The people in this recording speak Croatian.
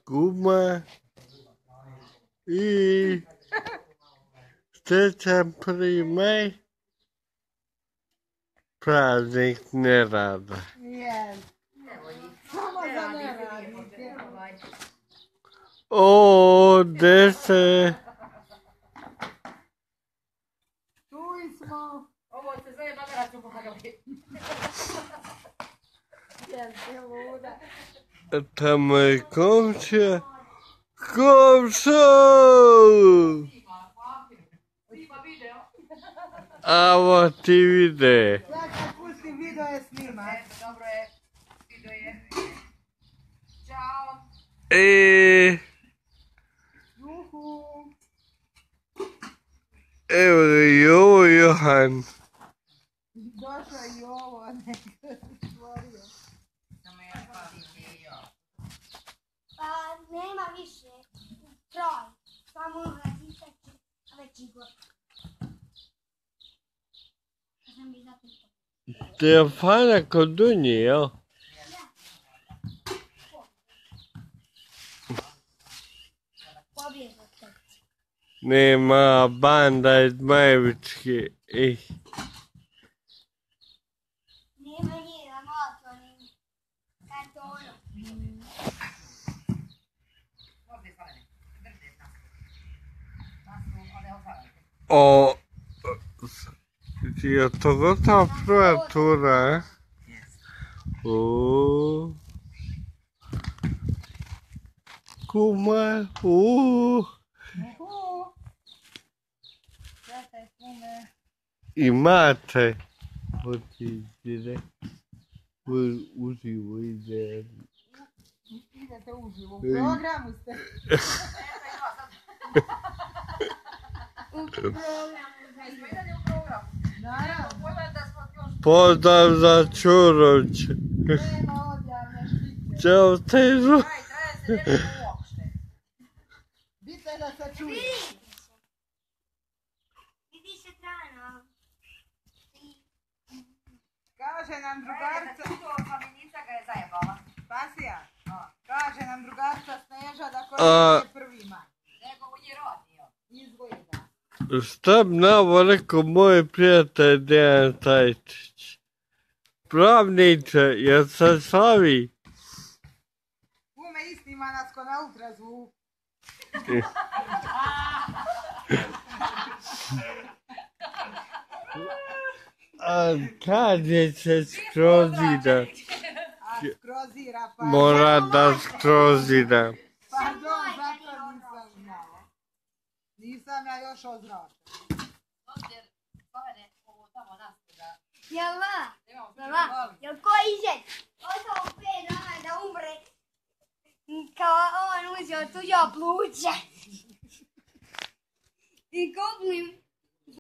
Guma i srećan 1. maj, praznik nerada. Samo za neradnike. O, dese. Tu smo. Ovo se zove bagarac u Bogovi. Jel ti luda? Tamo je komšija. Komšo! Avo ti vide. Ja kad pustim video je snimak. Dobro je. Video je. Ćao. Juhu. Evo ga i ovo Johan. Došao i ovo, neko stvorio. Pa nema više. Troj. Samo radičače, a već i gore. Sam bi zapitao. Stefana kod Dunji, jel? Pobjegao tek. Nema banda iz Majevičke. Nema njega motornim kartonom. Ovdje Slavene. Drži nas. Nas su ovdje otvarajte. O, je to gotova prva tura? O, kuma, Juhu. Čekaj, kume. imate. Otiđe, uživo ide. Idete uživo. U programu ste. U programu. Smo i dalje u programu. Naravno. Pogledaj da smo još... Pozdrav za Čurović. Nema odjavne štike. Ćao, Težu. Aj, traje se nekako uopšte. Bitno je da se čuje. Vidi se trajno. Kaže nam drugarica. Čuo Slamenjica ga je zajebala. Pasija. Kaže nam drugarica Sneža da A- koriste 1. maj. Nego u njih rodnio. Izgleda. Šta bi navo rekao moj prijatelj Dejan Tajčić? Pravniče, jel se slavi? Kume istima nas ko na ultrazvuk. A kaže se skrozida. A skrozira pa... Mora da skrozida. Pardon, zato nisam znala. Nisam ja još ozračena. Ovdje, Slavene, ovo tamo nastu da... Jel va? Nemamo Mama, jel ko iđe? Ostao 5 dana da umre. Kao on uzeo tuđo pluće. I kopnu im